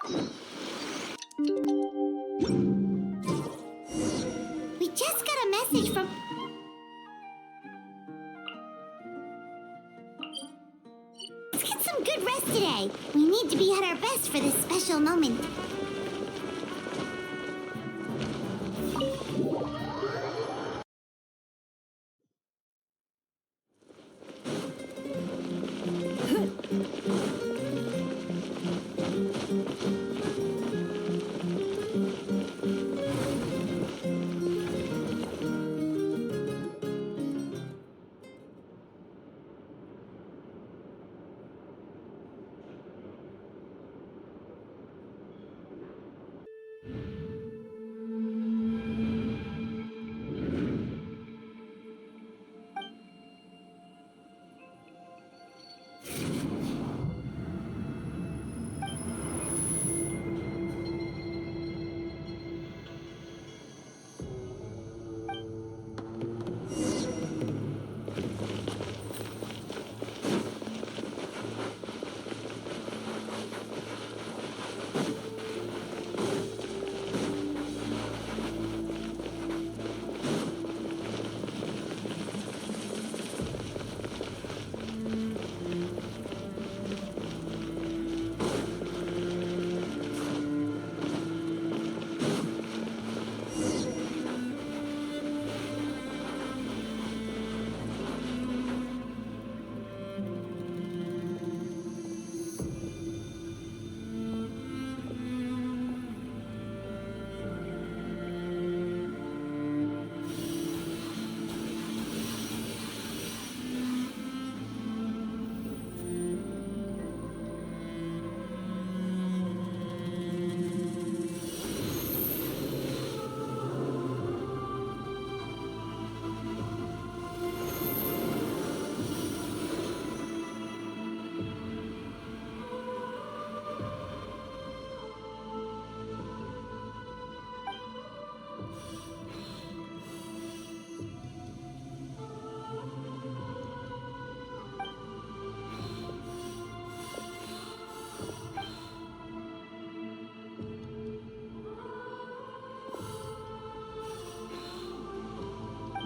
We just got a message from... Let's get some good rest today. We need to be at our best for this special moment.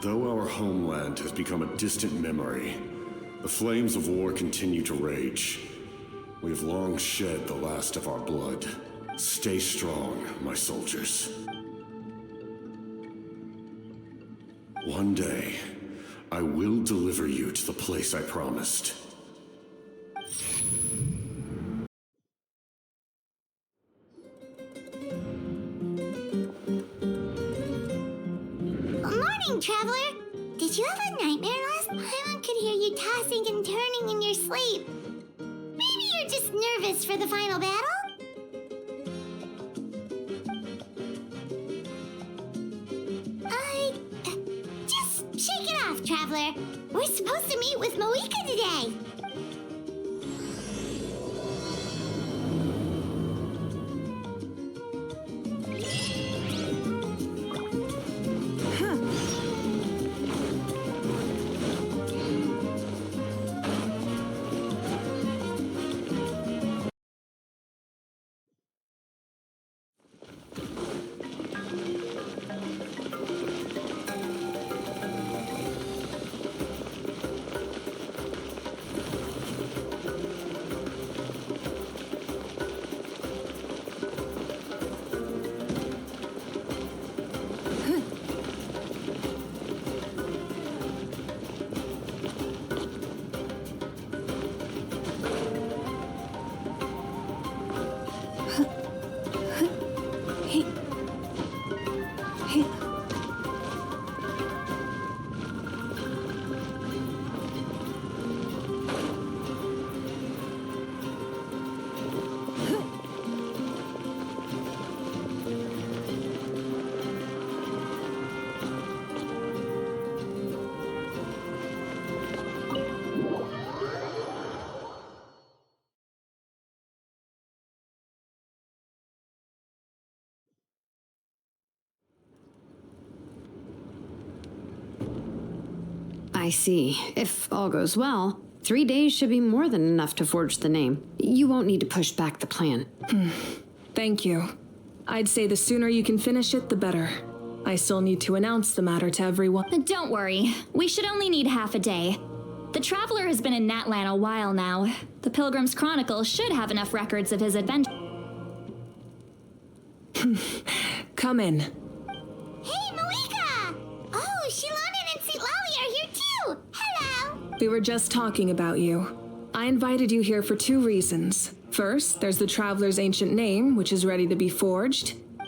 Though our homeland has become a distant memory, the flames of war continue to rage. We have long shed the last of our blood. Stay strong, my soldiers. One day, I will deliver you to the place I promised. Traveler, did you have a nightmare last night? I could hear you tossing and turning in your sleep. Maybe you're just nervous for the final battle? Just shake it off, Traveler. We're supposed to meet with Moika today. I see. If all goes well, 3 days should be more than enough to forge the name. You won't need to push back the plan. Thank you. I'd say the sooner you can finish it, the better. I still need to announce the matter to everyone. Don't worry. We should only need half a day. The Traveler has been in Natlan a while now. The Pilgrim's Chronicle should have enough records of his adventure. Come in. Hey, Malika! Oh, Shilonen and St. Lolly are here too! Hello! We were just talking about you. I invited you here for 2 reasons. First, there's the Traveler's ancient name, which is ready to be forged. Oh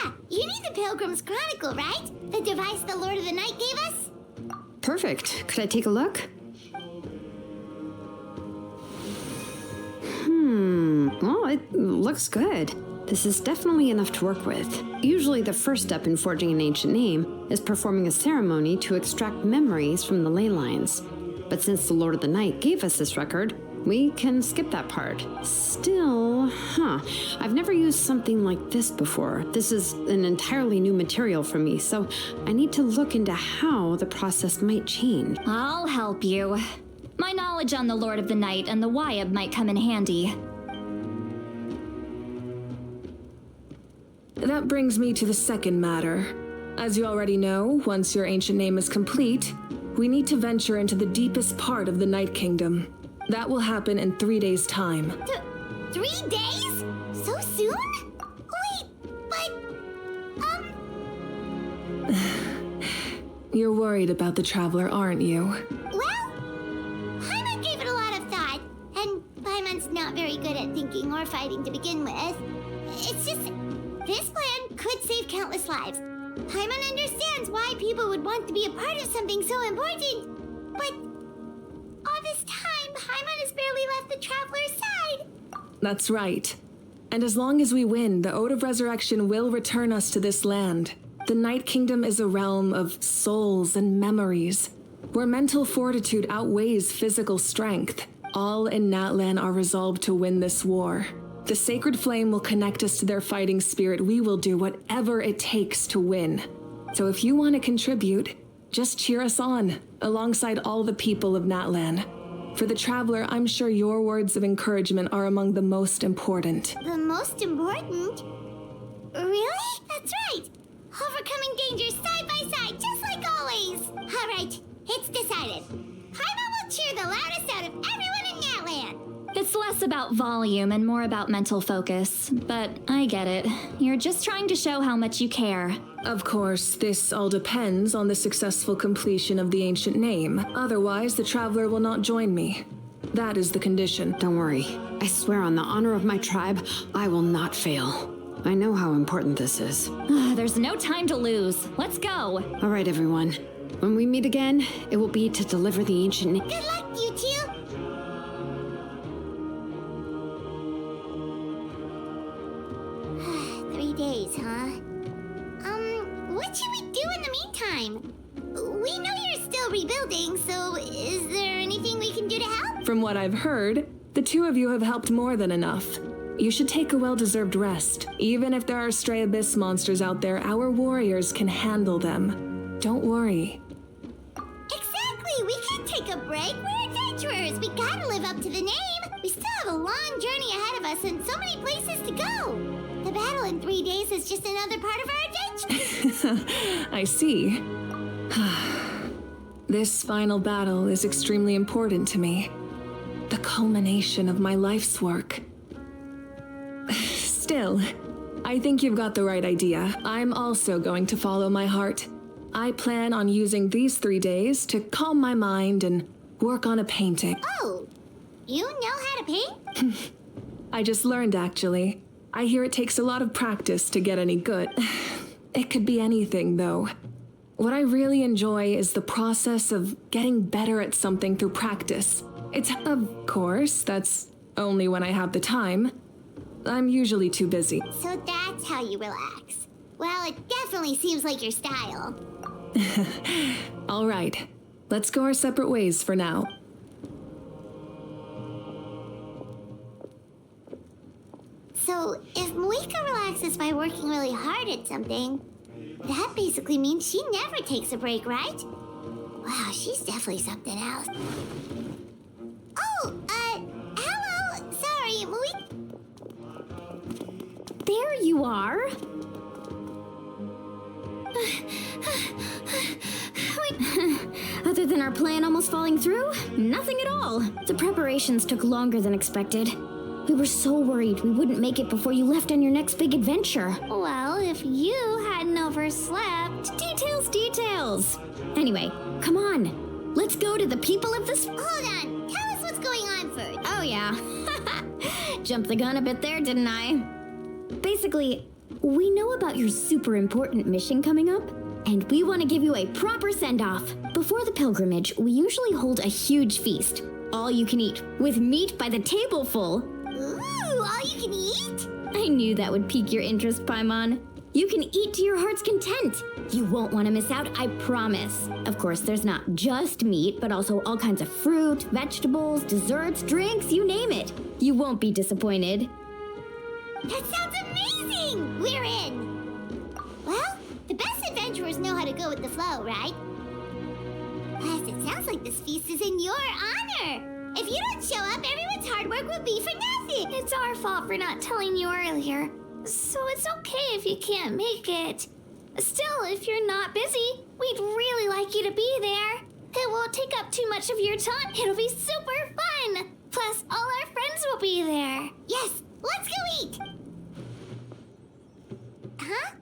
yeah! You need the Pilgrim's Chronicle, right? The device the Lord of the Night gave us? Perfect. Could I take a look? Well, it looks good. This is definitely enough to work with. Usually the first step in forging an ancient name is performing a ceremony to extract memories from the ley lines. But since the Lord of the Night gave us this record, we can skip that part. Still, I've never used something like this before. This is an entirely new material for me, so I need to look into how the process might change. I'll help you. My knowledge on the Lord of the Night and the Wyab might come in handy. That brings me to the second matter. As you already know, once your ancient name is complete, we need to venture into the deepest part of the Night Kingdom. That will happen in 3 days' time. 3 days? So soon? Wait, but, You're worried about the Traveler, aren't you? well, Paimon gave it a lot of thought, and Paimon's not very good at thinking or fighting to begin with. It's just, this plan could save countless lives. Paimon understands why people would want to be a part of something so important, but all this time, Paimon has barely left the Traveler's side. That's right. And as long as we win, the Ode of Resurrection will return us to this land. The Night Kingdom is a realm of souls and memories, where mental fortitude outweighs physical strength. All in Natlan are resolved to win this war. The sacred flame will connect us to their fighting spirit. We will do whatever it takes to win. So if you want to contribute, just cheer us on, alongside all the people of Natlan. For the Traveler, I'm sure your words of encouragement are among the most important. The most important? Really? That's right. Overcoming dangers side by side, just like always. All right, it's decided. Paimon will cheer the loudest out of everyone in Natlan. It's less about volume and more about mental focus, but I get it. You're just trying to show how much you care. Of course, this all depends on the successful completion of the ancient name. Otherwise, the Traveler will not join me. That is the condition. Don't worry. I swear on the honor of my tribe, I will not fail. I know how important this is. There's no time to lose. Let's go. All right, everyone. When we meet again, it will be to deliver the ancient name. Good luck, you two. Days, huh? What should we do in the meantime? We know you're still rebuilding, so is there anything we can do to help? From what I've heard, the 2 of you have helped more than enough. You should take a well-deserved rest. Even if there are stray abyss monsters out there, our warriors can handle them. Don't worry. Exactly! We can't take a break. We're adventurers. We gotta live up to the name. We still have a long journey ahead of us and so many places to go. The battle in 3 days is just another part of our adventure. I see. This final battle is extremely important to me. The culmination of my life's work. Still, I think you've got the right idea. I'm also going to follow my heart. I plan on using these 3 days to calm my mind and work on a painting. Oh, you know how to paint? I just learned, actually. I hear it takes a lot of practice to get any good. It could be anything, though. What I really enjoy is the process of getting better at something through practice. Of course, that's only when I have the time. I'm usually too busy. So that's how you relax. Well, it definitely seems like your style. All right, let's go our separate ways for now. So, if Moika relaxes by working really hard at something, that basically means she never takes a break, right? Wow, she's definitely something else. Oh, hello! Sorry, Moika... There you are. Other than our plan almost falling through, nothing at all. The preparations took longer than expected. We were so worried we wouldn't make it before you left on your next big adventure. Well, if you hadn't overslept... Details. Anyway, come on. Let's go to the people of this... Hold on. Tell us what's going on first. Oh, yeah. Jumped the gun a bit there, didn't I? Basically, we know about your super important mission coming up, and we want to give you a proper send-off. Before the pilgrimage, we usually hold a huge feast. All you can eat, with meat by the tableful. Ooh, all you can eat? I knew that would pique your interest, Paimon. You can eat to your heart's content. You won't want to miss out, I promise. Of course, there's not just meat, but also all kinds of fruit, vegetables, desserts, drinks, you name it. You won't be disappointed. That sounds amazing! We're in! Well, the best adventurers know how to go with the flow, right? Plus, it sounds like this feast is in your honor. If you don't show up, everyone's hard work will be for nothing. It's our fault for not telling you earlier. So it's okay if you can't make it. Still, if you're not busy, we'd really like you to be there. It won't take up too much of your time. It'll be super fun. Plus, all our friends will be there. Yes, let's go eat. Huh?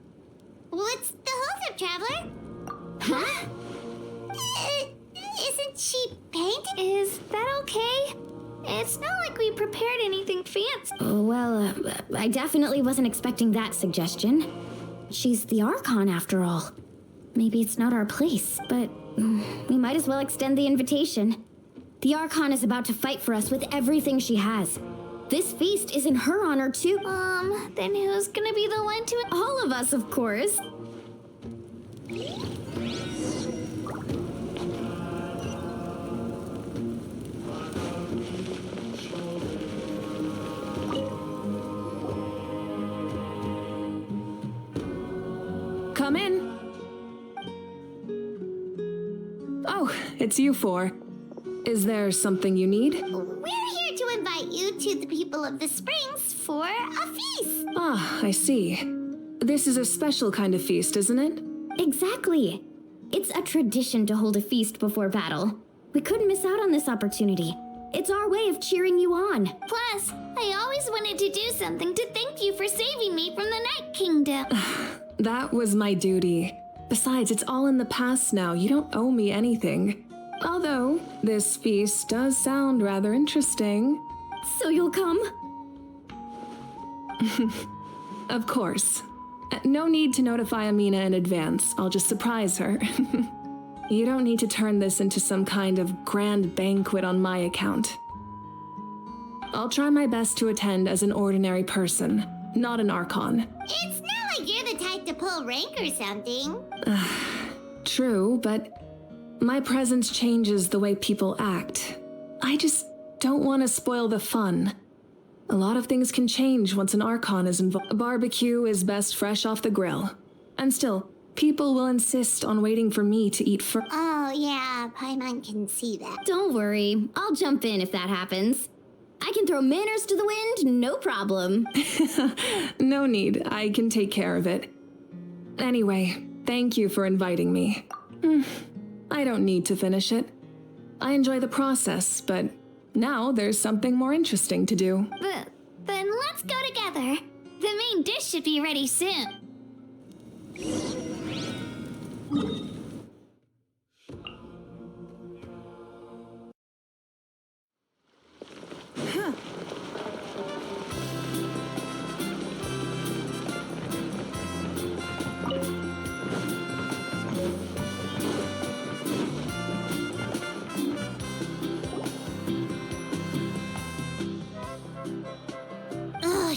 What's the holdup, Traveler? Huh? Isn't she painting? Is that okay? It's not like we prepared anything fancy. Well, I definitely wasn't expecting that suggestion. She's the Archon, after all. Maybe it's not our place, but we might as well extend the invitation. The Archon is about to fight for us with everything she has. This feast is in her honor, too. Then who's gonna be the one to... All of us, of course. Come in. Oh, it's you four. Is there something you need? We're here to invite you to the people of the Springs for a feast. Ah, I see. This is a special kind of feast, isn't it? Exactly. It's a tradition to hold a feast before battle. We couldn't miss out on this opportunity. It's our way of cheering you on. Plus, I always wanted to do something to thank you for saving me from the Night Kingdom. That was my duty. Besides, it's all in the past now. You don't owe me anything. Although, this feast does sound rather interesting. So you'll come? Of course. No need to notify Amina in advance. I'll just surprise her. You don't need to turn this into some kind of grand banquet on my account. I'll try my best to attend as an ordinary person, not an Archon. It's not like you're the type to pull rank or something. True, but my presence changes the way people act. I just don't want to spoil the fun. A lot of things can change once an Archon is involved. A barbecue is best fresh off the grill. And still, people will insist on waiting for me to eat first. Oh, yeah, Paimon can see that. Don't worry. I'll jump in if that happens. I can throw manners to the wind, no problem. No need. I can take care of it. Anyway, thank you for inviting me. I don't need to finish it. I enjoy the process, but now there's something more interesting to do. Then let's go together. The main dish should be ready soon.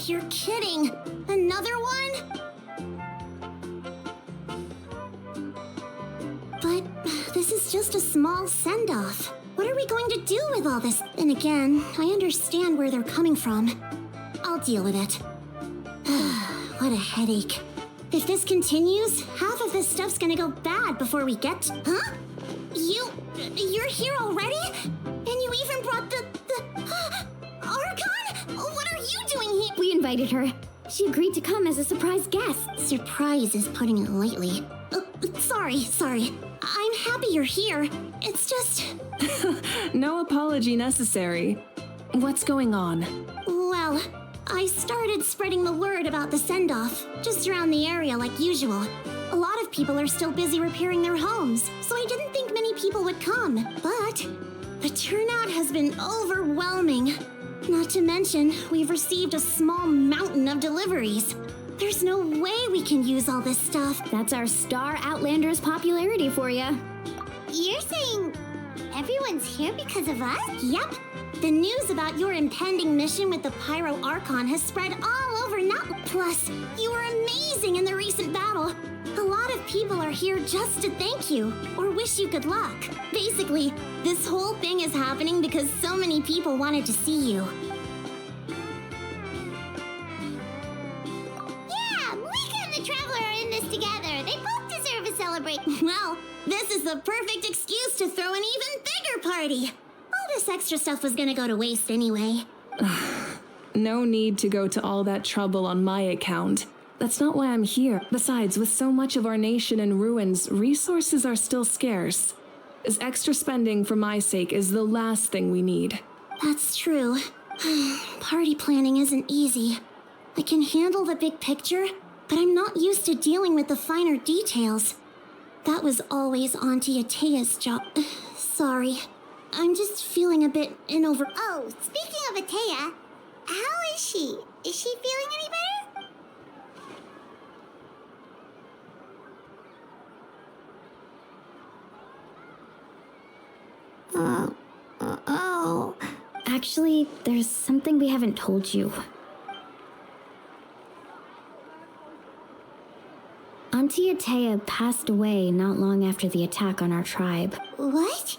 You're kidding. Another one? But this is just a small send-off. What are we going to do with all this? And again, I understand where they're coming from. I'll deal with it. What a headache. If this continues, half of this stuff's gonna go bad before we get... Huh? You're here already? And you even brought the Archon? What are you doing here? We invited her. She agreed to come as a surprise guest. Surprise is putting it lightly. Sorry. I'm happy you're here. It's just... No apology necessary. What's going on? Well, I started spreading the word about the send-off, just around the area like usual. A lot of people are still busy repairing their homes, so I didn't think many people would come. But the turnout has been overwhelming. Not to mention, we've received a small mountain of deliveries. There's no way we can use all this stuff. That's our Star Outlander's popularity for you. You're saying everyone's here because of us? Yep. The news about your impending mission with the Pyro Archon has spread all over Plus, you were amazing in the recent battle. A lot of people are here just to thank you, or wish you good luck. Basically, this whole thing is happening because so many people wanted to see you. Yeah, Malika and the Traveler are in this together. They both deserve a celebration. Well, this is the perfect excuse to throw an even bigger party. All this extra stuff was gonna go to waste anyway. No need to go to all that trouble on my account. That's not why I'm here. Besides, with so much of our nation in ruins, resources are still scarce. This extra spending for my sake is the last thing we need. That's true. Party planning isn't easy. I can handle the big picture, but I'm not used to dealing with the finer details. That was always Auntie Atea's job. Sorry. I'm just feeling a bit Oh, speaking of Atea, how is she? Is she feeling any better? Actually, there's something we haven't told you. Auntie Atea passed away not long after the attack on our tribe. What?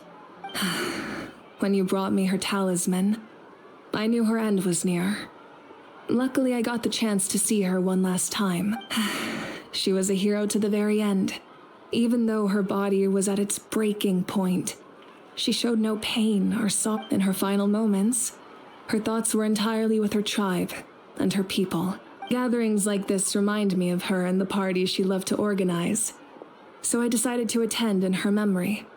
When you brought me her talisman, I knew her end was near. Luckily, I got the chance to see her one last time. She was a hero to the very end. Even though her body was at its breaking point, she showed no pain or sorrow in her final moments. Her thoughts were entirely with her tribe and her people. Gatherings like this remind me of her and the parties she loved to organize. So I decided to attend in her memory.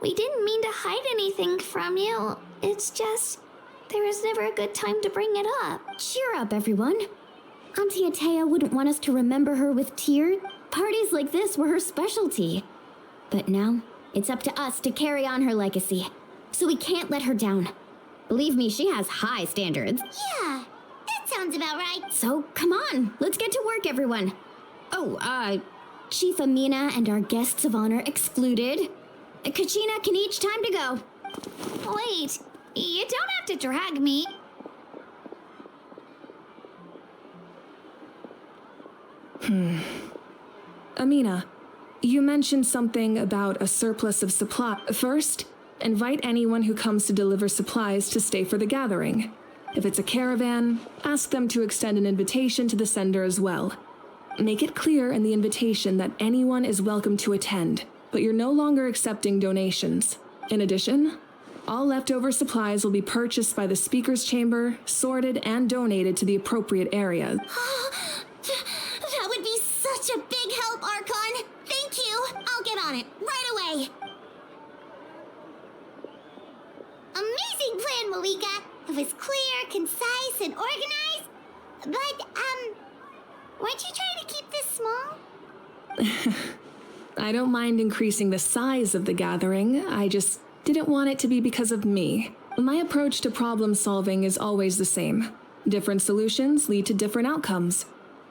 We didn't mean to hide anything from you. It's just, there was never a good time to bring it up. Cheer up, everyone. Auntie Atea wouldn't want us to remember her with tears. Parties like this were her specialty. But now, it's up to us to carry on her legacy. So we can't let her down. Believe me, she has high standards. Yeah, that sounds about right. So, come on, let's get to work, everyone. Chief Amina and our guests of honor excluded. Kachina can each time to go. Wait, you don't have to drag me. Amina, you mentioned something about a surplus of supply. First, invite anyone who comes to deliver supplies to stay for the gathering. If it's a caravan, ask them to extend an invitation to the sender as well. Make it clear in the invitation that anyone is welcome to attend, but you're no longer accepting donations. In addition, all leftover supplies will be purchased by the speaker's chamber, sorted, and donated to the appropriate area. That would be such a big help, Archon. Thank you. I'll get on it right away. Amazing plan, Malika. It was clear, concise, and organized. But, weren't you trying to keep this small? I don't mind increasing the size of the gathering. I just didn't want it to be because of me. My approach to problem solving is always the same. Different solutions lead to different outcomes.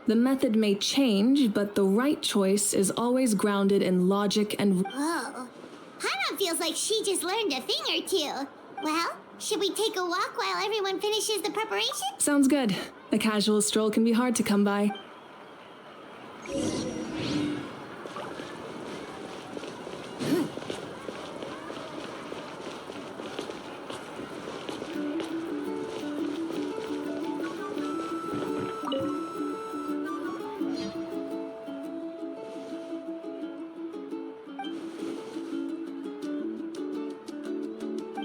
The method may change, but the right choice is always grounded in logic and... Whoa. Hana feels like she just learned a thing or two. Well, should we take a walk while everyone finishes the preparation? Sounds good. A casual stroll can be hard to come by.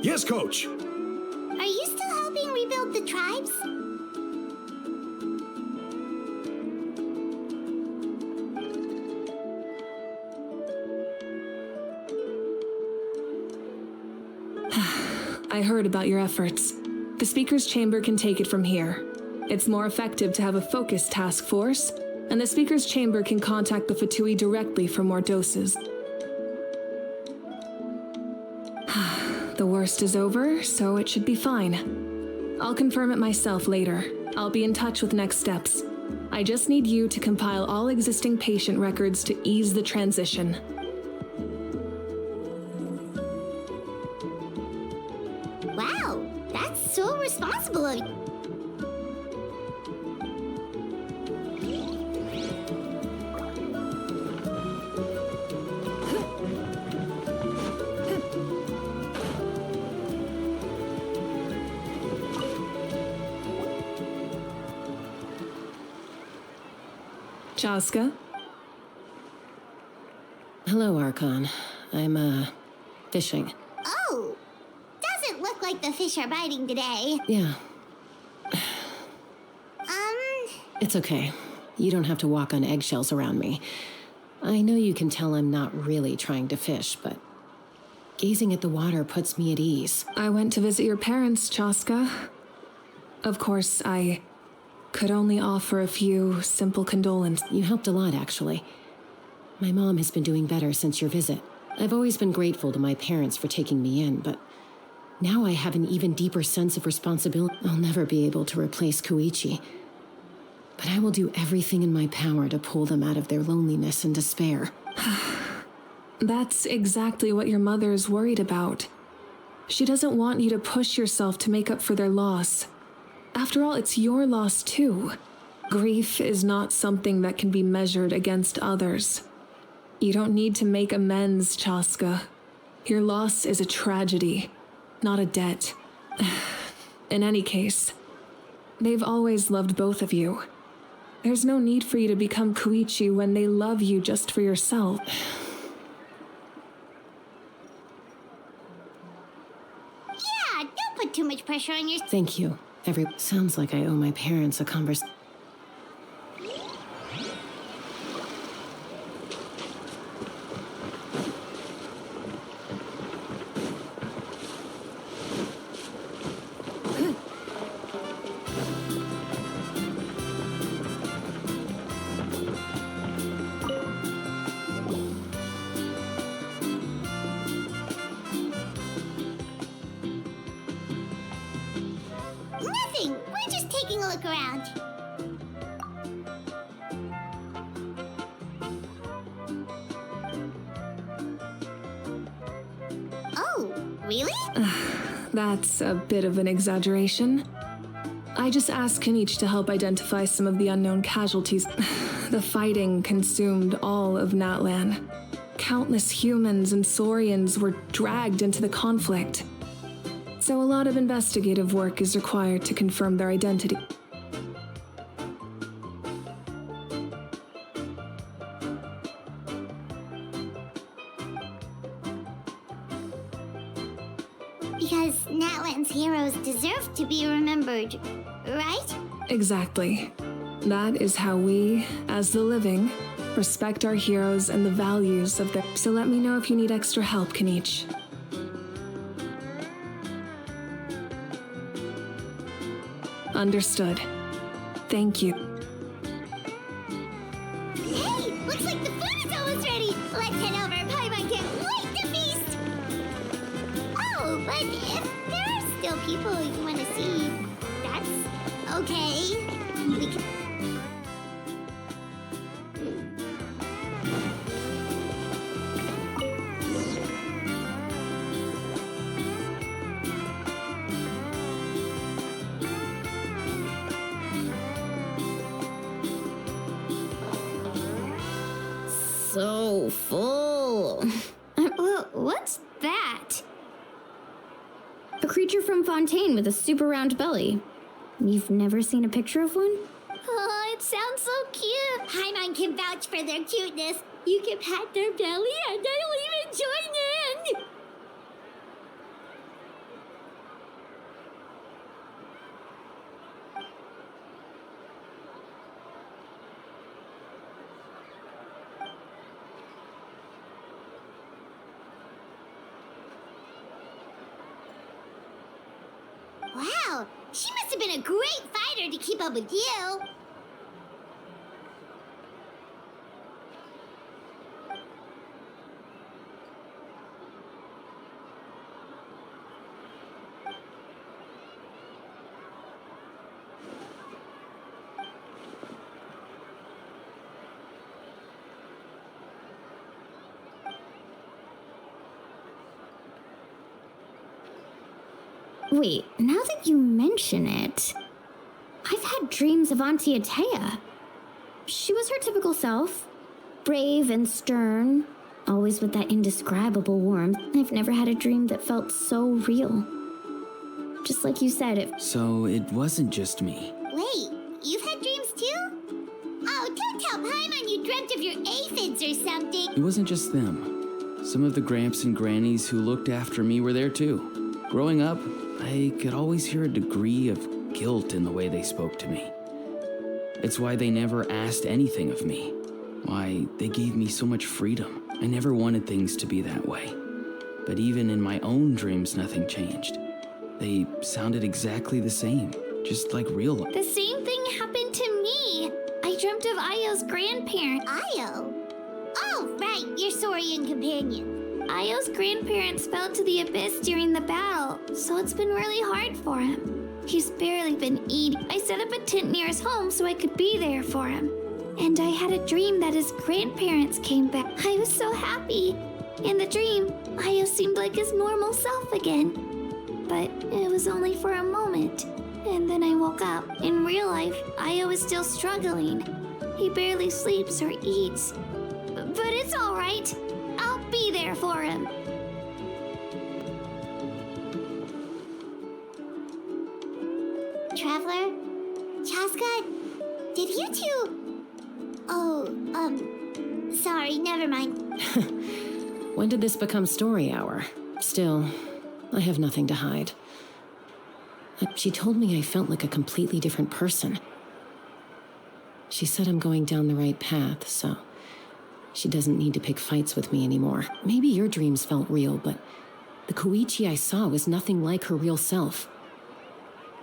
Yes, Coach. Are you still helping rebuild the tribes? I heard about your efforts. The Speaker's Chamber can take it from here. It's more effective to have a focused task force, and the Speaker's Chamber can contact the Fatui directly for more doses. The worst is over, so it should be fine. I'll confirm it myself later. I'll be in touch with next steps. I just need you to compile all existing patient records to ease the transition. Wow, that's so responsible of you. Chaska? Hello, Archon. I'm, fishing. Oh, doesn't look like the fish are biting today. Yeah, Um, it's okay. You don't have to walk on eggshells around me. I know you can tell I'm not really trying to fish, but gazing at the water puts me at ease. I went to visit your parents, Chaska. Of course, I could only offer a few simple condolences. You helped a lot, actually. My mom has been doing better since your visit. I've always been grateful to my parents for taking me in, but now I have an even deeper sense of responsibility. I'll never be able to replace Koichi, but I will do everything in my power to pull them out of their loneliness and despair. That's exactly what your mother is worried about. She doesn't want you to push yourself to make up for their loss. After all, it's your loss too. Grief is not something that can be measured against others. You don't need to make amends, Chaska. Your loss is a tragedy, not a debt. In any case, they've always loved both of you. There's no need for you to become Koichi when they love you just for yourself. yeah, don't put too much pressure on yourself. Thank you. Sounds like I owe my parents a conversation. Nothing, we're just taking a look around. Oh, really? That's a bit of an exaggeration. I just asked Kanich to help identify some of the unknown casualties. The fighting consumed all of Natlan. Countless humans and Saurians were dragged into the conflict. So a lot of investigative work is required to confirm their identity. Because Natlan's heroes deserve to be remembered, right? Exactly. That is how we, as the living, respect our heroes and the values of their... So let me know if you need extra help, Kanich. Understood. Thank you. Hey, looks like the food is almost ready. Let's head over. Paimon can't wait to feast. Oh, but if there are still people you want to see, that's okay. We can... So full. What's that? A creature from Fontaine with a super round belly. You've never seen a picture of one? Oh, it sounds so cute. Paimon can vouch for their cuteness. You can pat their belly and they'll even join in. She must have been a great fighter to keep up with you. Wait, now that you mention it, I've had dreams of Auntie Atea. She was her typical self, brave and stern, always with that indescribable warmth. I've never had a dream that felt so real. Just like you said, it. So it wasn't just me. Wait, you've had dreams too? Oh, don't tell Paimon you dreamt of your aphids or something. It wasn't just them. Some of the Gramps and Grannies who looked after me were there too. Growing up, I could always hear a degree of guilt in the way they spoke to me. It's why they never asked anything of me. Why they gave me so much freedom. I never wanted things to be that way. But even in my own dreams, nothing changed. They sounded exactly the same, just like real life. The same thing happened to me. I dreamt of Ayo's grandparents. Io? Oh, right, your Saurian companion. Ayo's grandparents fell to the abyss during the battle, so it's been really hard for him. He's barely been eating. I set up a tent near his home so I could be there for him. And I had a dream that his grandparents came back. I was so happy. In the dream, Ayo seemed like his normal self again. But it was only for a moment. And then I woke up. In real life, Ayo is still struggling. He barely sleeps or eats. But it's all right. I'll be there for him. Traveler? Chaska? Did you two... Oh, sorry, never mind. When did this become story hour? Still, I have nothing to hide. She told me I felt like a completely different person. She said I'm going down the right path, so she doesn't need to pick fights with me anymore. Maybe your dreams felt real, but the Koichi I saw was nothing like her real self.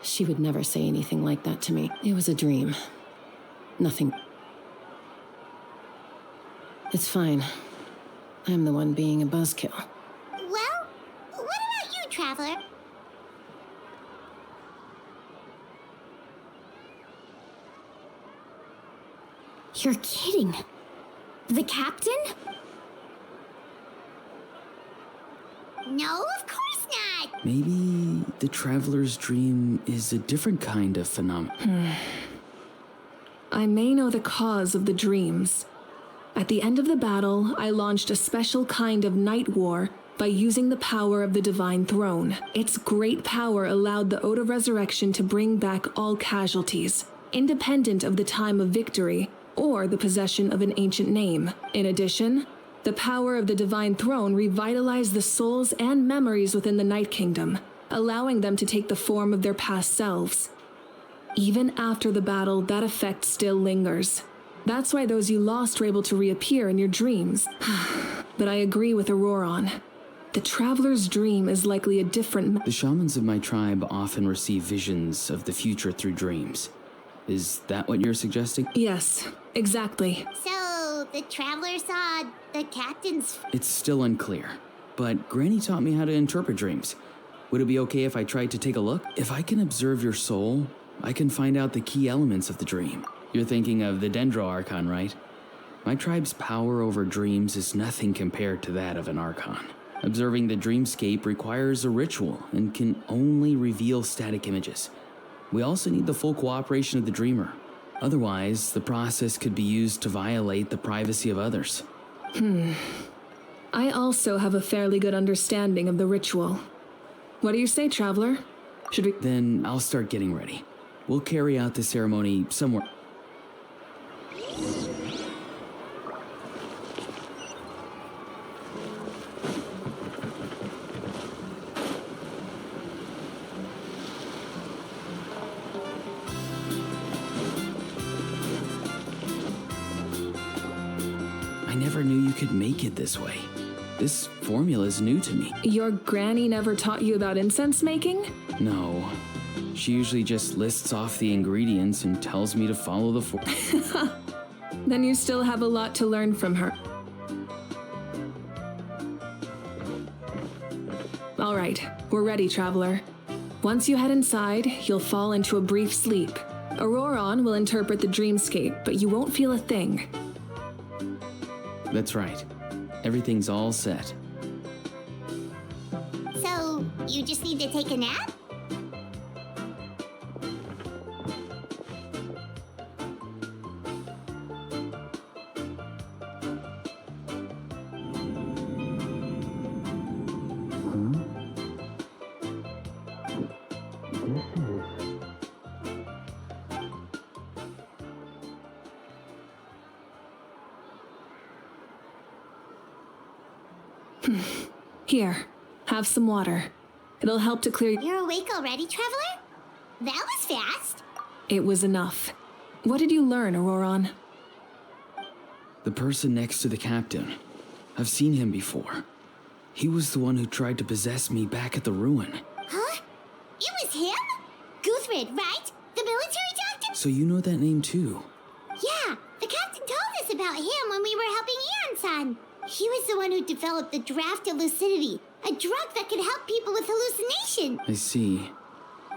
She would never say anything like that to me. It was a dream. Nothing. It's fine. I'm the one being a buzzkill. Well, what about you, Traveler? You're kidding. The captain? No, of course not. Maybe the traveler's dream is a different kind of phenomenon. I may know the cause of the dreams. At the end of the battle, I launched a special kind of night war by using the power of the Divine Throne. Its great power allowed the Ode of Resurrection to bring back all casualties, independent of the time of victory or the possession of an ancient name. In addition, the power of the Divine Throne revitalized the souls and memories within the Night Kingdom, allowing them to take the form of their past selves. Even after the battle, that effect still lingers. That's why those you lost were able to reappear in your dreams. But I agree with Auroron. The Traveler's dream is likely a different... The shamans of my tribe often receive visions of the future through dreams. Is that what you're suggesting? Yes, exactly. So, the Traveler saw the captain's... It's still unclear, but Granny taught me how to interpret dreams. Would it be okay if I tried to take a look? If I can observe your soul, I can find out the key elements of the dream. You're thinking of the Dendro Archon, right? My tribe's power over dreams is nothing compared to that of an Archon. Observing the dreamscape requires a ritual and can only reveal static images. We also need the full cooperation of the dreamer. Otherwise, the process could be used to violate the privacy of others. I also have a fairly good understanding of the ritual. What do you say, Traveler? Should we... Then I'll start getting ready. We'll carry out the ceremony somewhere. I never knew you could make it this way. This formula is new to me. Your granny never taught you about incense making? No. She usually just lists off the ingredients and tells me to follow the Then you still have a lot to learn from her. All right, we're ready, traveler. Once you head inside, you'll fall into a brief sleep. Auroron will interpret the dreamscape, but you won't feel a thing. That's right. Everything's all set. So, you just need to take a nap? Here, have some water. It'll help to clear. You're awake already, Traveler? That was fast. It was enough. What did you learn, Auroron? The person next to the captain. I've seen him before. He was the one who tried to possess me back at the ruin. Huh? It was him? Guthrid, right? The military doctor? So you know that name too? Yeah, the captain told us about him when we were helping Eon-san. He was the one who developed the draft of lucidity, a drug that could help people with hallucination. I see.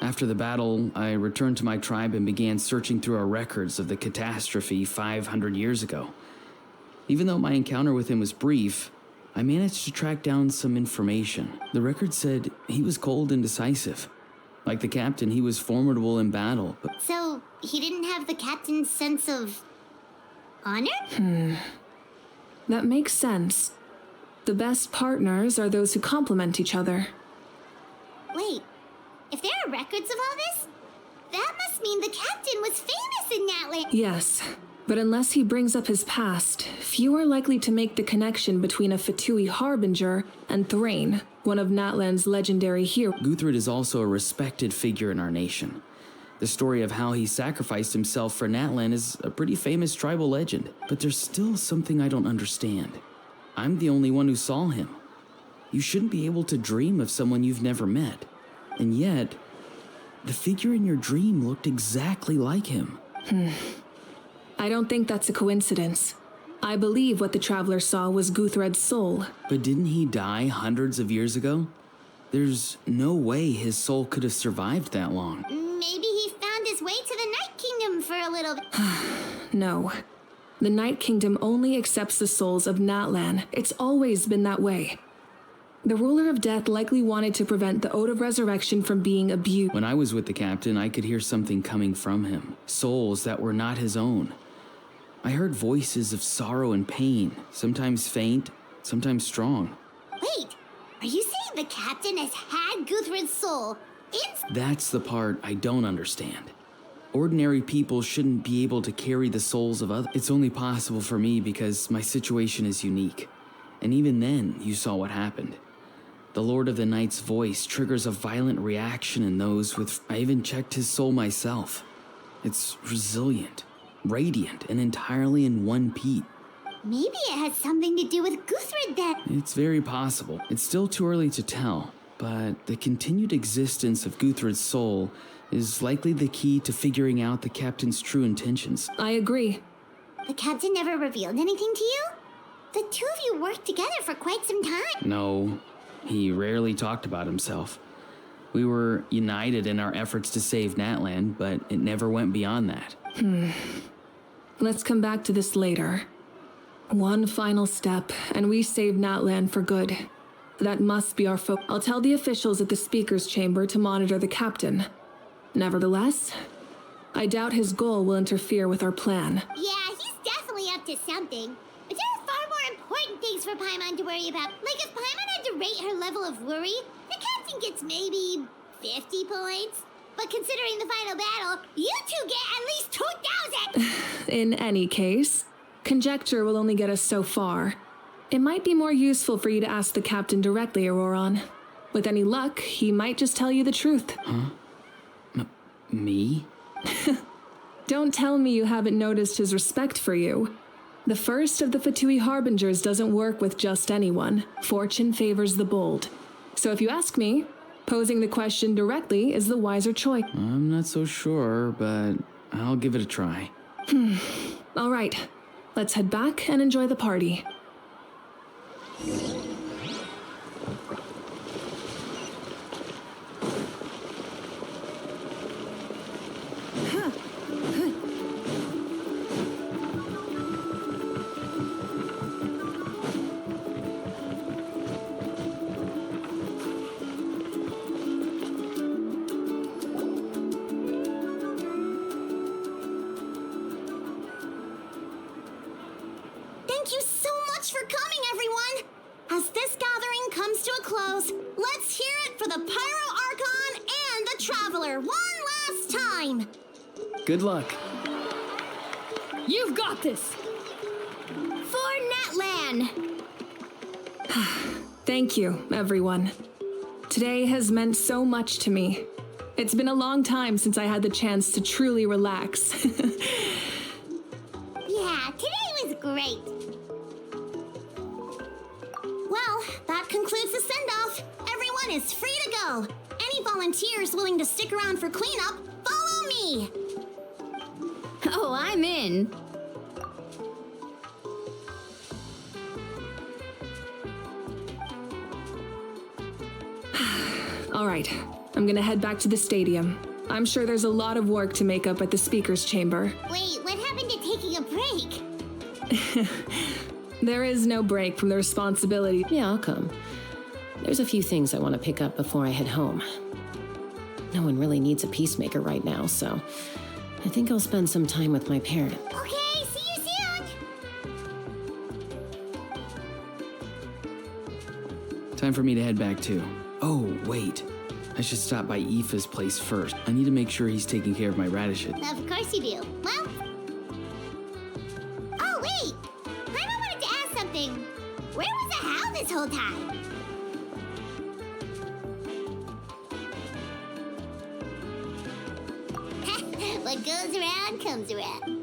After the battle, I returned to my tribe and began searching through our records of the catastrophe 500 years ago. Even though my encounter with him was brief, I managed to track down some information. The record said he was cold and decisive. Like the captain, he was formidable in battle, but So, he didn't have the captain's sense of honor? That makes sense. The best partners are those who complement each other. Wait, if there are records of all this, that must mean the captain was famous in Natlan. Yes, but unless he brings up his past, few are likely to make the connection between a Fatui Harbinger and Thrain, one of Natlan's legendary heroes. Guthrid is also a respected figure in our nation. The story of how he sacrificed himself for Natlan is a pretty famous tribal legend, but there's still something I don't understand. I'm the only one who saw him. You shouldn't be able to dream of someone you've never met. And yet, the figure in your dream looked exactly like him. I don't think that's a coincidence. I believe what the traveler saw was Guthred's soul. But didn't he die hundreds of years ago? There's no way his soul could have survived that long. Maybe he found his way to the Night Kingdom for a little bit. No. The Night Kingdom only accepts the souls of Natlan. It's always been that way. The ruler of death likely wanted to prevent the Ode of Resurrection from being abused. When I was with the captain, I could hear something coming from him. Souls that were not his own. I heard voices of sorrow and pain, sometimes faint, sometimes strong. Wait, are you saying the captain has had Guthrid's soul? That's the part I don't understand. Ordinary people shouldn't be able to carry the souls of others. It's only possible for me because my situation is unique. And even then, you saw what happened. The Lord of the Night's voice triggers a violent reaction in those with... I even checked his soul myself. It's resilient, radiant, and entirely in one piece. Maybe it has something to do with Guthrid then. It's very possible. It's still too early to tell, but the continued existence of Guthrid's soul is likely the key to figuring out the captain's true intentions. I agree. The captain never revealed anything to you? The two of you worked together for quite some time. No, he rarely talked about himself. We were united in our efforts to save Natlan, but it never went beyond that. Let's come back to this later. One final step, and we save Natlan for good. That must be our focus. I'll tell the officials at the speaker's chamber to monitor the captain. Nevertheless, I doubt his goal will interfere with our plan. Yeah, he's definitely up to something. But there are far more important things for Paimon to worry about. Like if Paimon had to rate her level of worry, the captain gets maybe 50 points. But considering the final battle, you two get at least 2,000! In any case, conjecture will only get us so far. It might be more useful for you to ask the captain directly, Auroron. With any luck, he might just tell you the truth. Huh? Me? Don't tell me you haven't noticed his respect for you. The first of the Fatui Harbingers doesn't work with just anyone. Fortune favors the bold. So if you ask me, Posing the question directly is the wiser choice. I'm not so sure, but I'll give it a try. All right, let's head back and enjoy the party. Thank you so much for coming, everyone! As this gathering comes to a close, let's hear it for the Pyro Archon and the Traveler one last time! Good luck. You've got this! For Netland! Thank you, everyone. Today has meant so much to me. It's been a long time since I had the chance to truly relax. Yeah, today was great. Well, that concludes the send-off. Everyone is free to go. Any volunteers willing to stick around for cleanup, follow me. Oh, I'm in. All right, I'm gonna head back to the stadium. I'm sure there's a lot of work to make up at the speaker's chamber. Wait, what happened to taking a break? There is no break from the responsibility. Yeah, I'll come. There's a few things I want to pick up before I head home. No one really needs a peacemaker right now, so I think I'll spend some time with my parent. Okay, see you soon. Time for me to head back too. Oh, wait. I should stop by Aoife's place first. I need to make sure he's taking care of my radishes. Of course you do. Well... Oh, wait! Paimon wanted to ask something. Where was the How this whole time? What goes around comes around.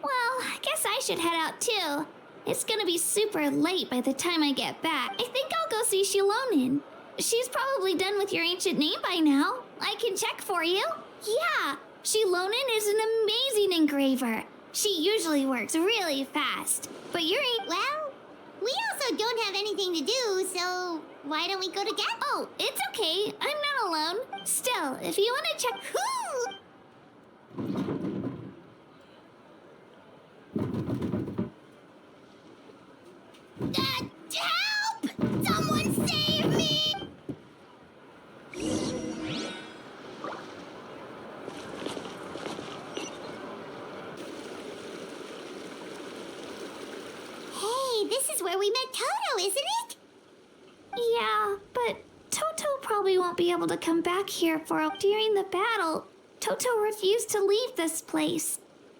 Well, I guess I should head out too. It's gonna be super late by the time I get back. I think I'll go see Shilonin. She's probably done with your ancient name by now. I can check for you. Yeah, Shilonin is an amazing engraver. She usually works really fast. But you're... Well, we also don't have anything to do, so why don't we go together? Oh, it's okay. I'm not alone. Still, if you want to check... Help! Someone save me! Hey, this is where we met Toto, isn't it? Yeah, but Toto probably won't be able to come back here during the battle. Toto refused to leave this place.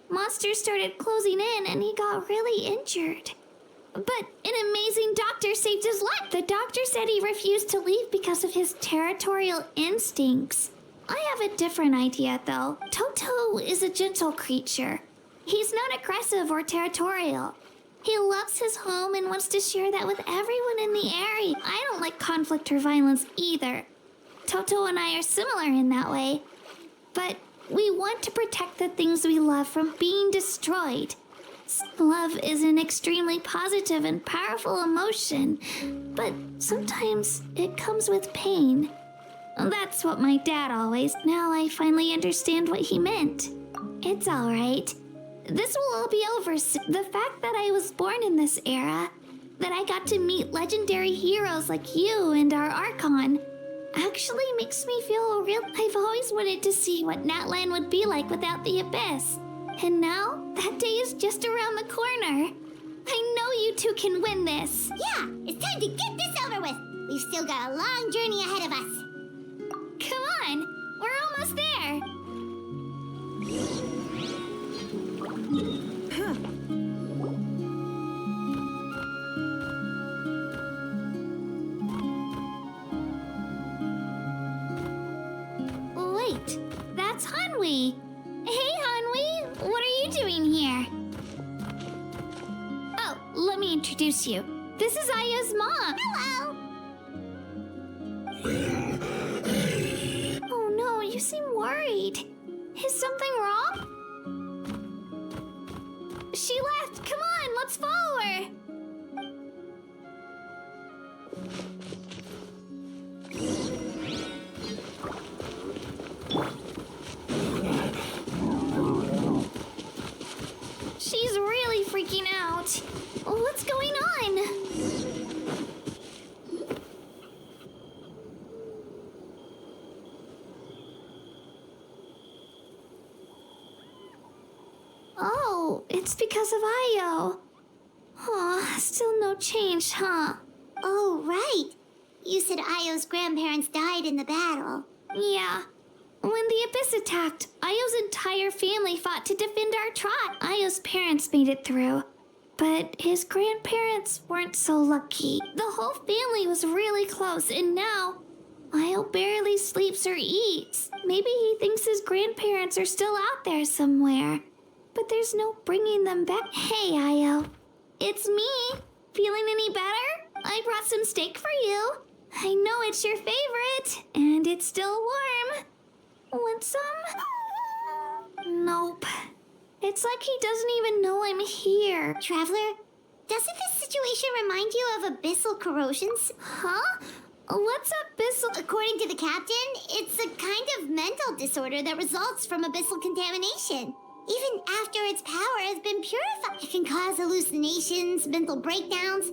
Monsters started closing in and he got really injured. But an amazing doctor saved his life. The doctor said he refused to leave because of his territorial instincts. I have a different idea, though. Toto is a gentle creature. He's not aggressive or territorial. He loves his home and wants to share that with everyone in the area. I don't like conflict or violence either. Toto and I are similar in that way. But we want to protect the things we love from being destroyed. Love is an extremely positive and powerful emotion, but sometimes it comes with pain. That's what my dad always... Now I finally understand what he meant. It's all right. This will all be over soon. The fact that I was born in this era, that I got to meet legendary heroes like you and our Archon, actually makes me feel real... I've always wanted to see what Natlan would be like without the Abyss. And now, that day is just around the corner. I know you two can win this. Yeah, it's time to get this over with. We've still got a long journey ahead of us. Come on, we're almost there. Wait, that's Hanwi. let me introduce you. This is Aya's mom. Hello. Oh no, you seem worried. Is something wrong? She left. Come on, let's follow her. She's really freaking out. What's going on? Oh, it's because of Io. Aw, still no change, huh? Oh, right. You said Io's grandparents died in the battle. Yeah. When the Abyss attacked, Io's entire family fought to defend our tribe. Io's parents made it through, but his grandparents weren't so lucky. The whole family was really close, and now Io barely sleeps or eats. Maybe he thinks his grandparents are still out there somewhere, but there's no bringing them back. Hey, Io. It's me. Feeling any better? I brought some steak for you. I know it's your favorite, and it's still warm. Want some? Nope. It's like he doesn't even know I'm here. Traveler, doesn't this situation remind you of abyssal corrosions? Huh? What's abyssal? According to the captain, it's a kind of mental disorder that results from abyssal contamination. Even after its power has been purified, it can cause hallucinations, mental breakdowns.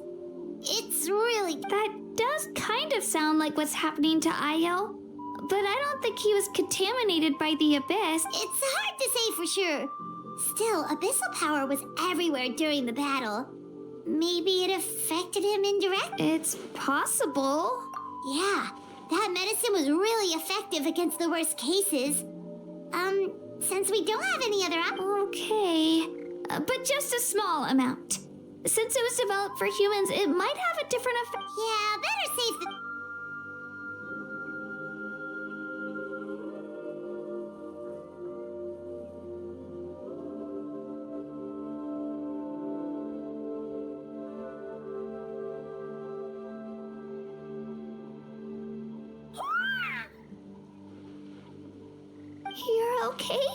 It's really... That does kind of sound like what's happening to Io. But I don't think he was contaminated by the Abyss. It's hard to say for sure. Still, abyssal power was everywhere during the battle. Maybe it affected him indirectly. It's possible. Yeah, that medicine was really effective against the worst cases. Since we don't have any other Okay. But just a small amount. Since it was developed for humans, it might have a different effect. Yeah, better safe than... You're okay?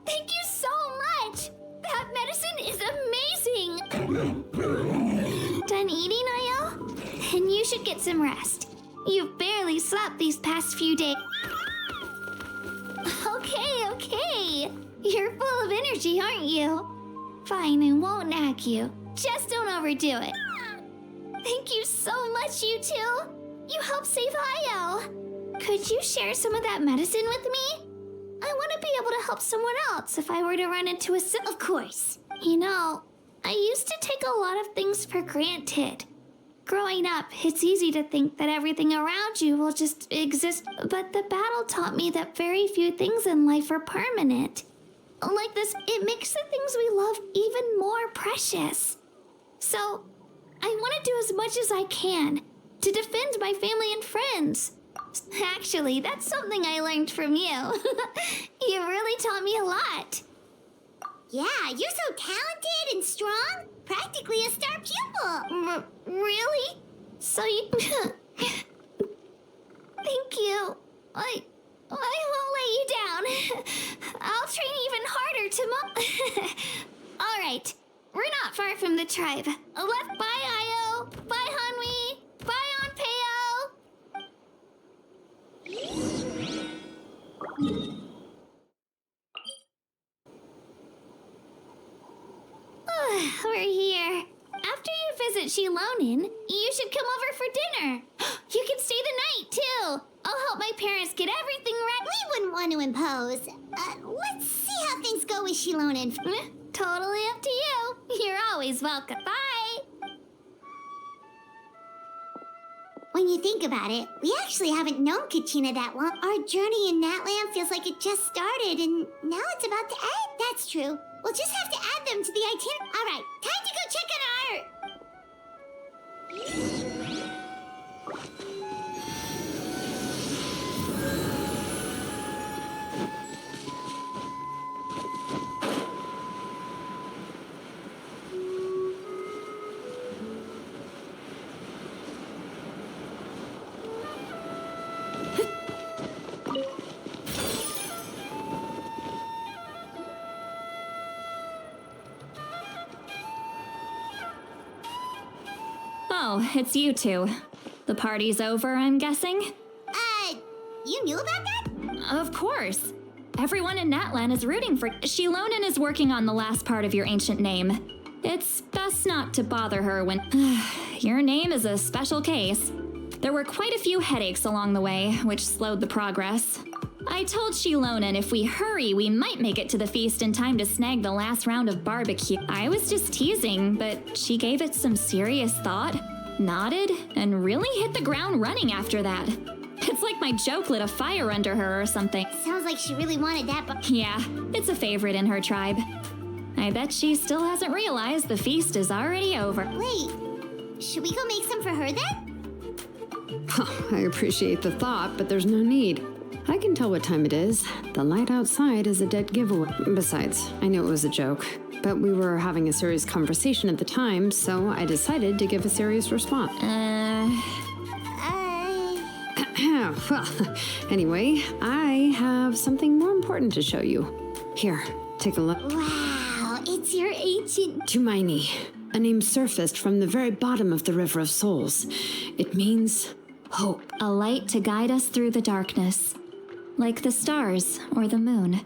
Thank you so much! That medicine is amazing! Done eating, Io? Then you should get some rest. You've barely slept these past few days. Okay. You're full of energy, aren't you? Fine, I won't nag you. Just don't overdo it. Thank you so much, you two. You helped save Io. Could you share some of that medicine with me? I want to be able to help someone else if I were to run into a Of course. You know, I used to take a lot of things for granted. Growing up, it's easy to think that everything around you will just exist, but the battle taught me that very few things in life are permanent. Like this, it makes the things we love even more precious. So, I want to do as much as I can to defend my family and friends. Actually, that's something I learned from you. You really taught me a lot. Yeah, you're so talented and strong. Practically a star pupil. Really? So you... Thank you. I won't let you down. I'll train even harder tomorrow. All right. We're not far from the tribe. Bye, Io. Bye, Hanwi. Bye, Onpeo. We're here. After you visit Shilonin, you should come over for dinner. You can stay the night, too. I'll help my parents get everything right. We wouldn't want to impose. Let's see how things go with Shilonin. Totally up to you. You're always welcome. Bye. When you think about it, we actually haven't known Kachina that long. Our journey in Natland feels like it just started, and now it's about to end. That's true. We'll just have to add them to the itinerary. All right, time to go check on Oh, it's you two. The party's over, I'm guessing? You knew about that? Of course. Everyone in Natlan is rooting for... Shilonen is working on the last part of your ancient name. It's best not to bother her when... Your name is a special case. There were quite a few headaches along the way, which slowed the progress. I told Shilonen if we hurry, we might make it to the feast in time to snag the last round of barbecue. I was just teasing, but she gave it some serious thought, nodded, and really hit the ground running after that. It's like my joke lit a fire under her or something. Sounds like she really wanted that, but... Yeah, it's a favorite in her tribe. I bet she still hasn't realized the feast is already over. Wait, should we go make some for her then? I appreciate the thought, but there's no need. I can tell what time it is. The light outside is a dead giveaway. Besides, I knew it was a joke, but we were having a serious conversation at the time, so I decided to give a serious response. Well, anyway, I have something more important to show you. Here, take a look. Wow, it's your ancient... Tumaini, a name surfaced from the very bottom of the River of Souls. It means hope. A light to guide us through the darkness, like the stars or the moon.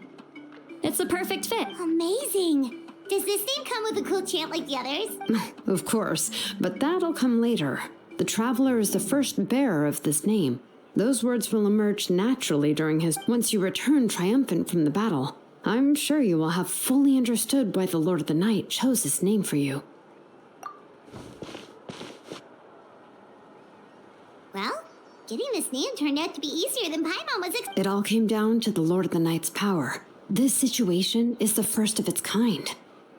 It's a perfect fit. Amazing. Does this name come with a cool chant like the others? Of course, but that'll come later. The Traveler is the first bearer of this name. Those words will emerge naturally during once you return triumphant from the battle. I'm sure you will have fully understood why the Lord of the Night chose this name for you. Well, getting this name turned out to be easier than Paimon was It all came down to the Lord of the Night's power. This situation is the first of its kind.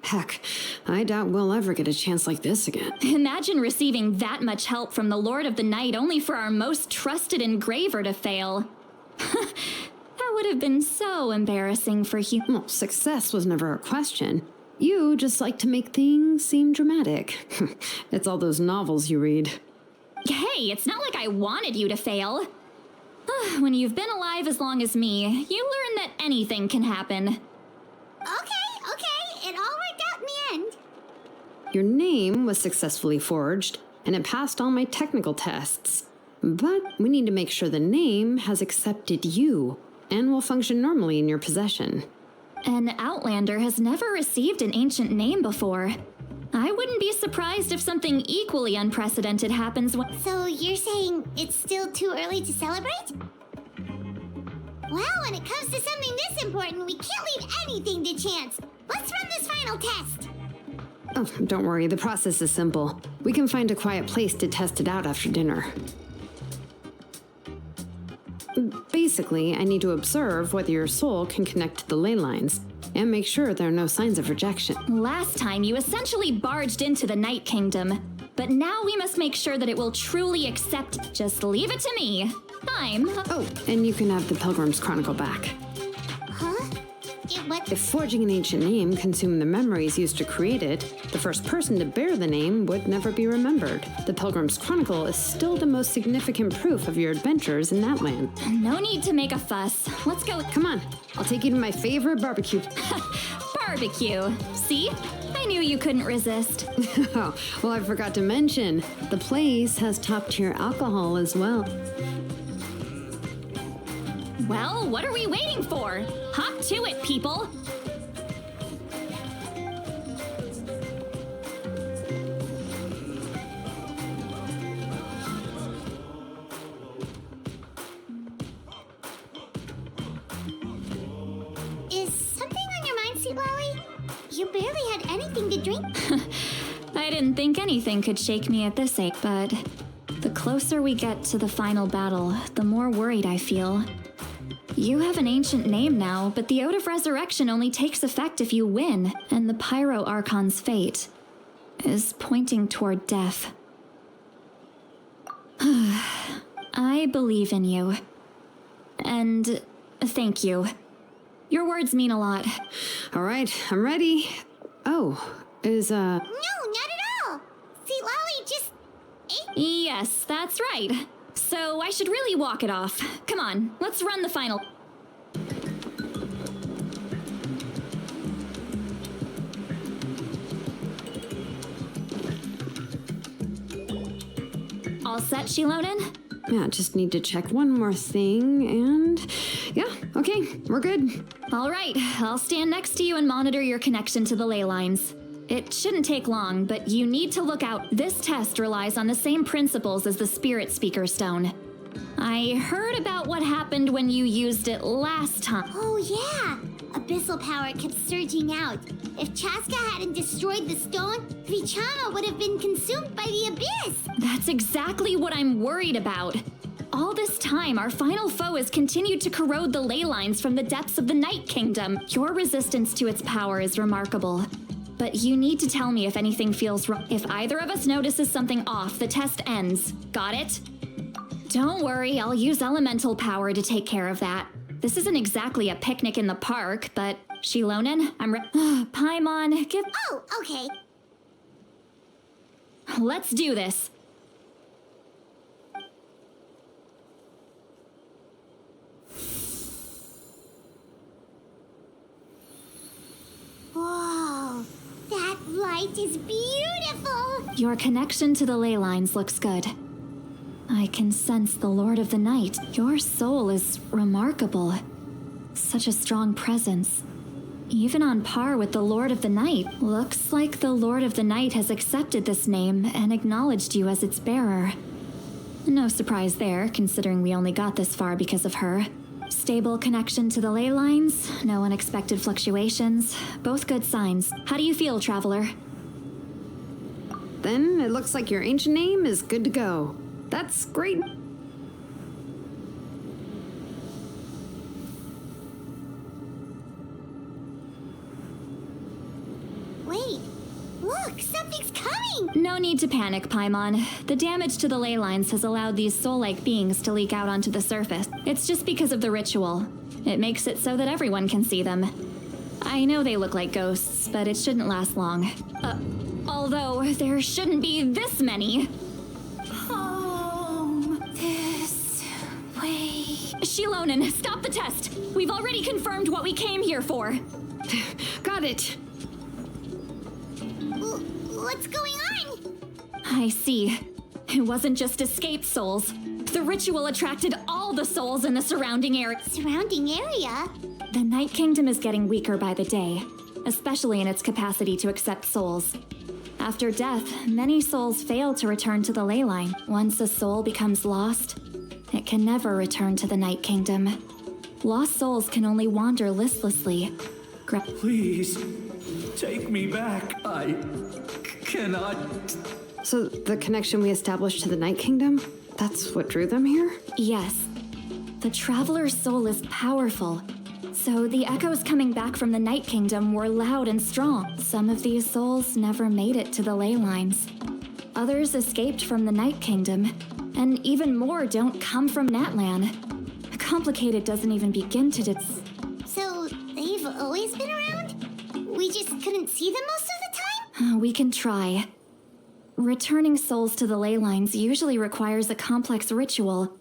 Heck, I doubt we'll ever get a chance like this again. Imagine receiving that much help from the Lord of the Night only for our most trusted engraver to fail. That would have been so embarrassing for you. Well, success was never a question. You just like to make things seem dramatic. It's all those novels you read. Hey, it's not like I wanted you to fail. When you've been alive as long as me, you learn that anything can happen. Okay, it all worked out in the end. Your name was successfully forged, and it passed all my technical tests. But we need to make sure the name has accepted you, and will function normally in your possession. An Outlander has never received an ancient name before. I wouldn't be surprised if something equally unprecedented happens when... So you're saying it's still too early to celebrate? Well, when it comes to something this important, we can't leave anything to chance. Let's run this final test. Oh, don't worry, the process is simple. We can find a quiet place to test it out after dinner. Basically, I need to observe whether your soul can connect to the ley lines, and make sure there are no signs of rejection. Last time, you essentially barged into the Night Kingdom. But now we must make sure that it will truly accept... Just leave it to me. Oh, and you can have the Pilgrim's Chronicle back. Huh? What? If forging an ancient name consumed the memories used to create it, the first person to bear the name would never be remembered. The Pilgrim's Chronicle is still the most significant proof of your adventures in that land. No need to make a fuss. Let's go. Come on, I'll take you to my favorite barbecue. Barbecue. See? I knew you couldn't resist. Oh, well, I forgot to mention, the place has top-tier alcohol as well. Well, what are we waiting for? Hop to it, people! Is something on your mind, Sweet Lolly? You barely had anything to drink. I didn't think anything could shake me at this age, but the closer we get to the final battle, the more worried I feel. You have an ancient name now, but the Ode of Resurrection only takes effect if you win, and the Pyro Archon's fate is pointing toward death. I believe in you. And thank you. Your words mean a lot. All right, I'm ready. Oh, is, No, not at all. Sweet Lolly just ate. Yes, that's right. So I should really walk it off. Come on, let's run the final... All set, Shilonen? Yeah, just need to check one more thing, and yeah, okay, we're good. All right, I'll stand next to you and monitor your connection to the ley lines. It shouldn't take long, but you need to look out. This test relies on the same principles as the Spirit Speaker Stone. I heard about what happened when you used it last time. Oh, yeah. Abyssal power kept surging out. If Chaska hadn't destroyed the stone, Vichama would have been consumed by the abyss. That's exactly what I'm worried about. All this time, our final foe has continued to corrode the ley lines from the depths of the Night Kingdom. Your resistance to its power is remarkable. But you need to tell me if anything feels wrong. If either of us notices something off, the test ends. Got it? Don't worry, I'll use elemental power to take care of that. This isn't exactly a picnic in the park, but Shilonen, Paimon, give. Oh, okay. Let's do this. Whoa, that light is beautiful. Your connection to the ley lines looks good. I can sense the Lord of the Night. Your soul is remarkable. Such a strong presence. Even on par with the Lord of the Night. Looks like the Lord of the Night has accepted this name and acknowledged you as its bearer. No surprise there, considering we only got this far because of her. Stable connection to the ley lines, no unexpected fluctuations. Both good signs. How do you feel, Traveler? Then it looks like your ancient name is good to go. That's great. Wait, look, something's coming. No need to panic, Paimon. The damage to the ley lines has allowed these soul-like beings to leak out onto the surface. It's just because of the ritual. It makes it so that everyone can see them. I know they look like ghosts, but it shouldn't last long. Although there shouldn't be this many. This way. Shilonen, stop the test! We've already confirmed what we came here for. Got it. What's going on? I see. It wasn't just escaped souls. The ritual attracted all the souls in the surrounding area. Surrounding area? The Night Kingdom is getting weaker by the day, especially in its capacity to accept souls. After death, many souls fail to return to the ley line. Once a soul becomes lost, it can never return to the Night Kingdom. Lost souls can only wander listlessly. Please, take me back. I cannot. So the connection we established to the Night Kingdom, that's what drew them here? Yes. The Traveler's soul is powerful. So the echoes coming back from the Night Kingdom were loud and strong. Some of these souls never made it to the ley lines. Others escaped from the Night Kingdom, and even more don't come from Natlan. Complicated doesn't even begin to So they've always been around? We just couldn't see them most of the time? We can try. Returning souls to the ley lines usually requires a complex ritual.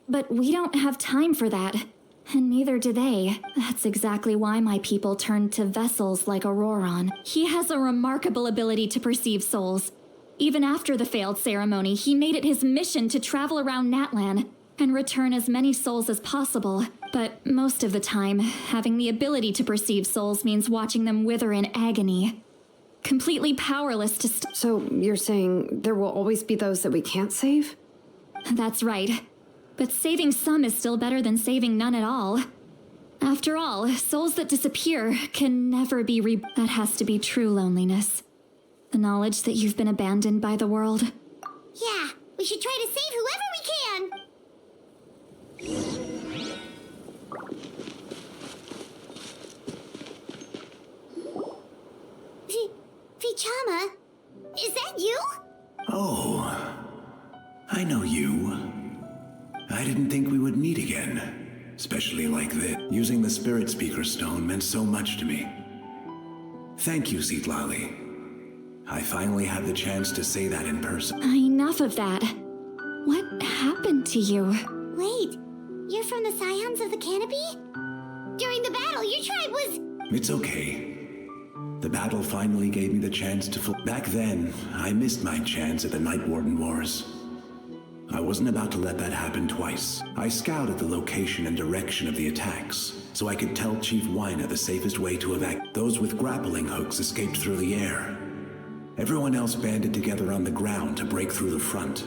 But we don't have time for that. And neither do they. That's exactly why my people turned to vessels like Auroron. He has a remarkable ability to perceive souls. Even after the failed ceremony, he made it his mission to travel around Natlan and return as many souls as possible. But most of the time, having the ability to perceive souls means watching them wither in agony. Completely powerless to So you're saying there will always be those that we can't save? That's right. But saving some is still better than saving none at all. After all, souls that disappear can never be That has to be true loneliness. The knowledge that you've been abandoned by the world. Yeah, we should try to save whoever we can. Vichama, is that you? Oh, I know you. I didn't think we would meet again, especially like this. Using the Spirit Speaker Stone meant so much to me. Thank you, Citlali. I finally had the chance to say that in person. Enough of that. What happened to you? Wait, you're from the Scions of the Canopy? During the battle, your tribe was... It's okay. The battle finally gave me the chance to Back then, I missed my chance at the Night Warden Wars. I wasn't about to let that happen twice. I scouted the location and direction of the attacks, so I could tell Chief Wyna the safest way to evacuate. Those with grappling hooks escaped through the air. Everyone else banded together on the ground to break through the front.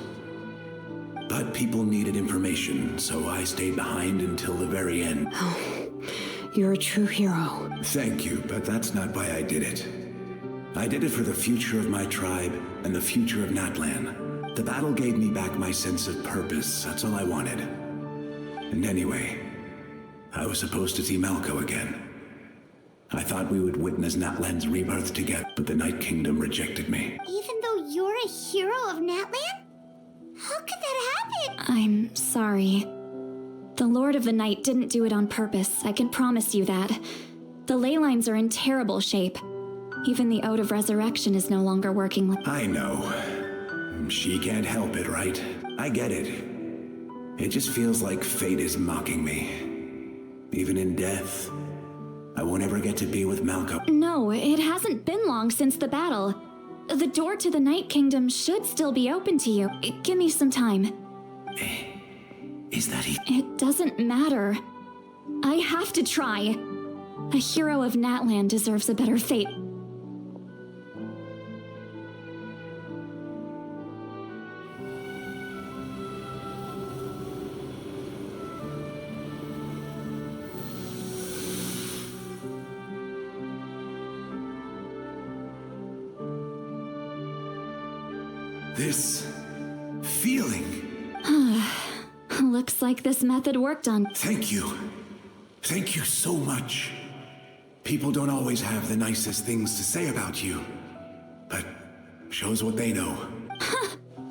But people needed information, so I stayed behind until the very end. Oh, you're a true hero. Thank you, but that's not why I did it. I did it for the future of my tribe and the future of Natlan. The battle gave me back my sense of purpose, that's all I wanted. And anyway, I was supposed to see Malco again. I thought we would witness Natlan's rebirth together, but the Night Kingdom rejected me. Even though you're a hero of Natlan? How could that happen? I'm sorry. The Lord of the Night didn't do it on purpose, I can promise you that. The ley lines are in terrible shape. Even the Ode of Resurrection is no longer working. I know. She can't help it, right? I get it. It just feels like fate is mocking me. Even in death, I won't ever get to be with Malco. No, it hasn't been long since the battle. The door to the Night Kingdom should still be open to you. Give me some time. Is that It doesn't matter. I have to try. A hero of Natlan deserves a better fate. This feeling? Looks like this method worked on. Thank you. Thank you so much. People don't always have the nicest things to say about you, but shows what they know.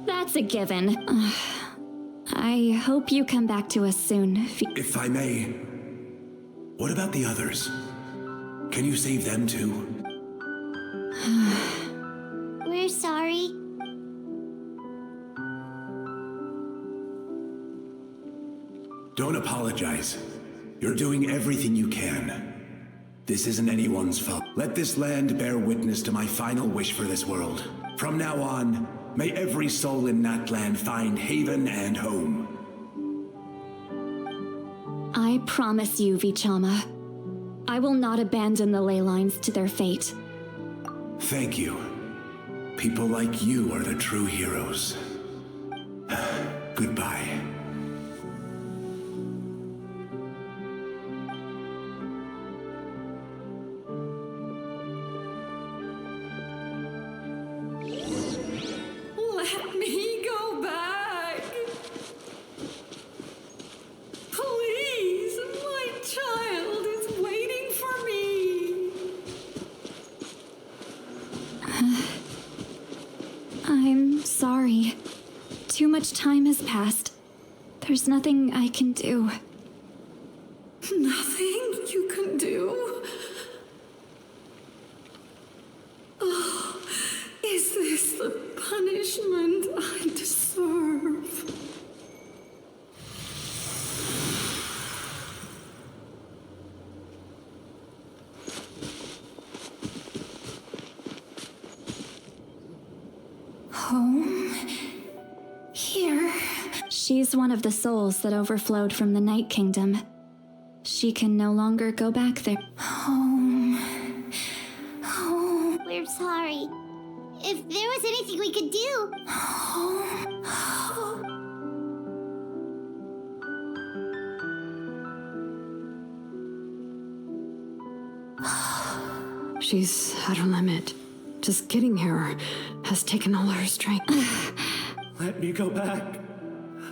That's a given. I hope you come back to us soon. If I may, what about the others? Can you save them too? We're sorry. Don't apologize. You're doing everything you can. This isn't anyone's fault. Let this land bear witness to my final wish for this world. From now on, may every soul in Natlan find haven and home. I promise you, Vichama. I will not abandon the ley lines to their fate. Thank you. People like you are the true heroes. Goodbye. Let me go back. Please, my child is waiting for me. I'm sorry. Too much time has passed. There's nothing I can do. Nothing you can do? Oh, is this the punishment I deserve? Home? Here? She's one of the souls that overflowed from the Night Kingdom. She can no longer go back there. Home. Home. We're sorry. If there was anything we could do. Home. She's at her limit. Just getting here has taken all her strength. Let me go back.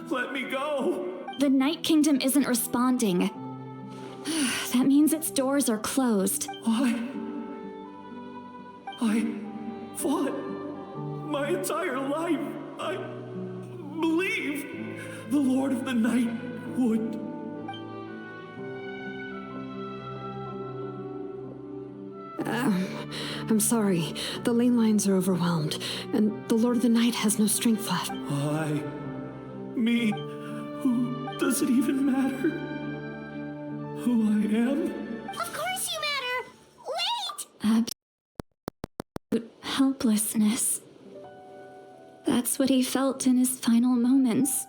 Let me go. The Night Kingdom isn't responding. That means its doors are closed. I fought my entire life. I believed the Lord of the Night would. I'm sorry. The ley lines are overwhelmed, and the Lord of the Night has no strength left. Why? Me? Who does it even matter? Who I am? Of course you matter! Wait! Absolute helplessness. That's what he felt in his final moments.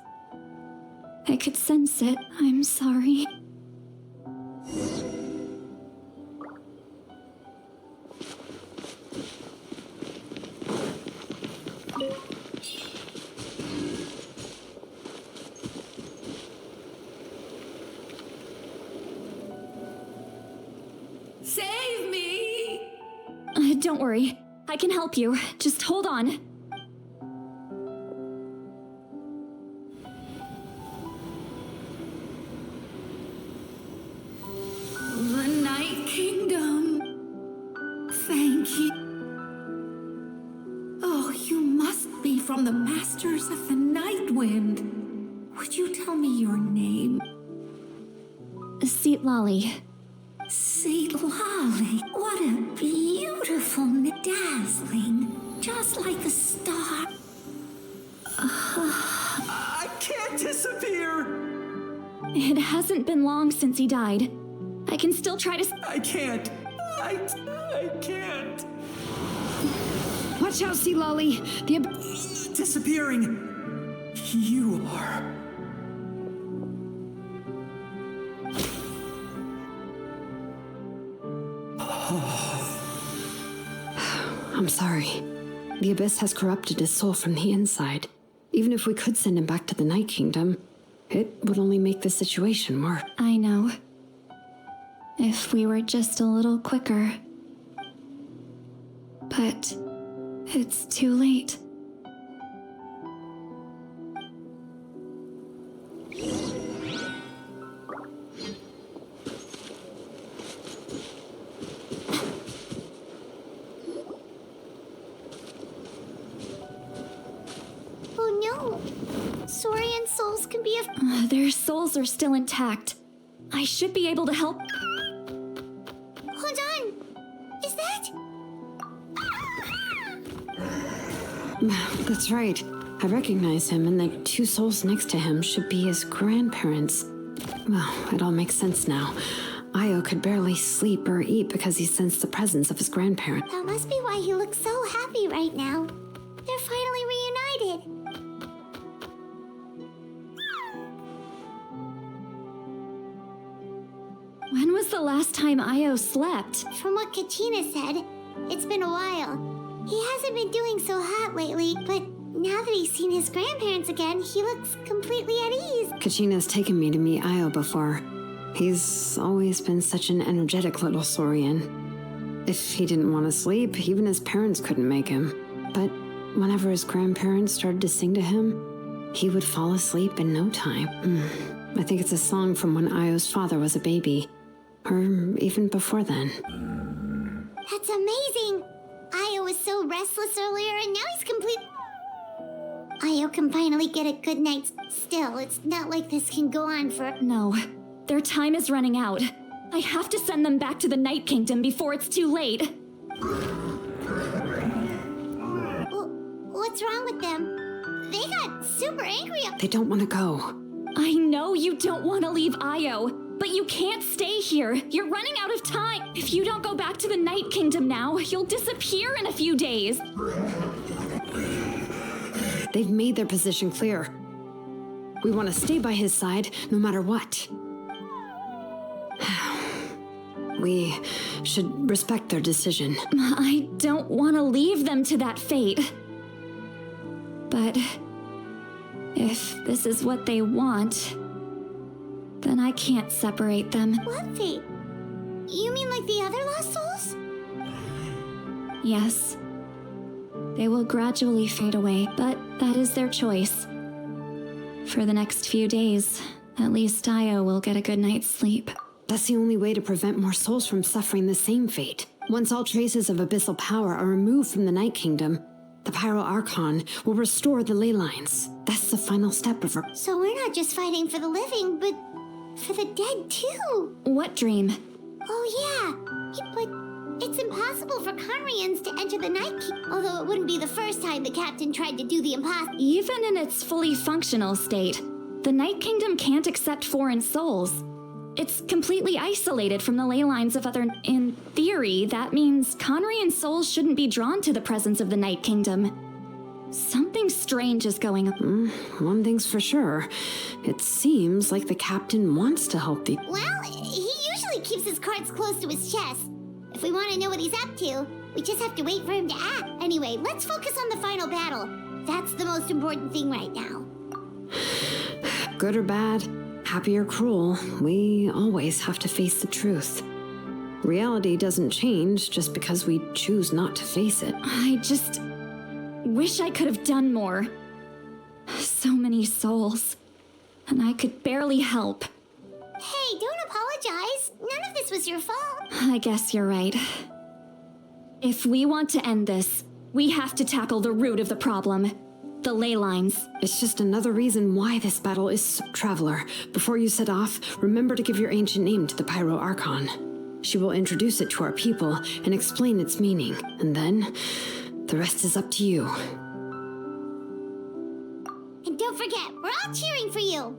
I could sense it. I'm sorry. Save me! Don't worry. I can help you. Just hold on. The Night Kingdom. Thank you. Oh, you must be from the Masters of the Night Wind. Would you tell me your name? Seat Lolly. Saint Lolly. What a beautiful, dazzling, just like a star. I can't disappear! It hasn't been long since he died. I can still try to... I can't. I can't. Watch out, Sea Lolly. The Disappearing. You are. I'm sorry. The Abyss has corrupted his soul from the inside. Even if we could send him back to the Night Kingdom, it would only make the situation worse. I know. If we were just a little quicker. But it's too late. Oh no! Saurian souls can be Their souls are still intact. I should be able to help. Hold on! Is that? That's right. I recognize him, and the two souls next to him should be his grandparents. Well, it all makes sense now. Io could barely sleep or eat because he sensed the presence of his grandparent. That must be why he looks so happy right now. They're finally reunited. When was the last time Io slept? From what Kachina said, it's been a while. He hasn't been doing so hot lately, but now that he's seen his grandparents again, he looks completely at ease. Kachina's taken me to meet Io before. He's always been such an energetic little Saurian. If he didn't want to sleep, even his parents couldn't make him. But whenever his grandparents started to sing to him, he would fall asleep in no time. I think it's a song from when Io's father was a baby. Or even before then. That's amazing! Io was so restless earlier, and now he's complete. Io can finally get a good night's. Still, it's not like this can go on for. No, their time is running out. I have to send them back to the Night Kingdom before it's too late. What's wrong with them? They got super angry. They don't want to go. I know you don't want to leave Io, but you can't stay here. You're running out of time. If you don't go back to the Night Kingdom now, you'll disappear in a few days. They've made their position clear. We want to stay by his side no matter what. We should respect their decision. I don't want to leave them to that fate. But if this is what they want, then I can't separate them. What fate? You mean like the other lost souls? Yes. They will gradually fade away, but that is their choice. For the next few days, at least Io will get a good night's sleep. That's the only way to prevent more souls from suffering the same fate. Once all traces of abyssal power are removed from the Night Kingdom, the Pyro Archon will restore the ley lines. That's the final step of her. So we're not just fighting for the living, but for the dead too. What dream? Oh yeah, but it's impossible for Conrians to enter the Night Kingdom. Although it wouldn't be the first time the captain tried to do the impossible. Even in its fully functional state, the Night Kingdom can't accept foreign souls. It's completely isolated from the ley lines of other... In theory, that means Conrian souls shouldn't be drawn to the presence of the Night Kingdom. Something strange is going on. One thing's for sure. It seems like the captain wants to help the... Well, he usually keeps his cards close to his chest. If we want to know what he's up to, we just have to wait for him to act. Anyway, let's focus on the final battle. That's the most important thing right now. Good or bad, happy or cruel, we always have to face the truth. Reality doesn't change just because we choose not to face it. I just wish I could have done more. So many souls, and I could barely help. Hey, don't apologize. None of this was your fault. I guess you're right. If we want to end this, we have to tackle the root of the problem. The ley lines. It's just another reason why this battle is so... Traveler, before you set off, remember to give your ancient name to the Pyro Archon. She will introduce it to our people and explain its meaning, and then the rest is up to you. And don't forget, we're all cheering for you.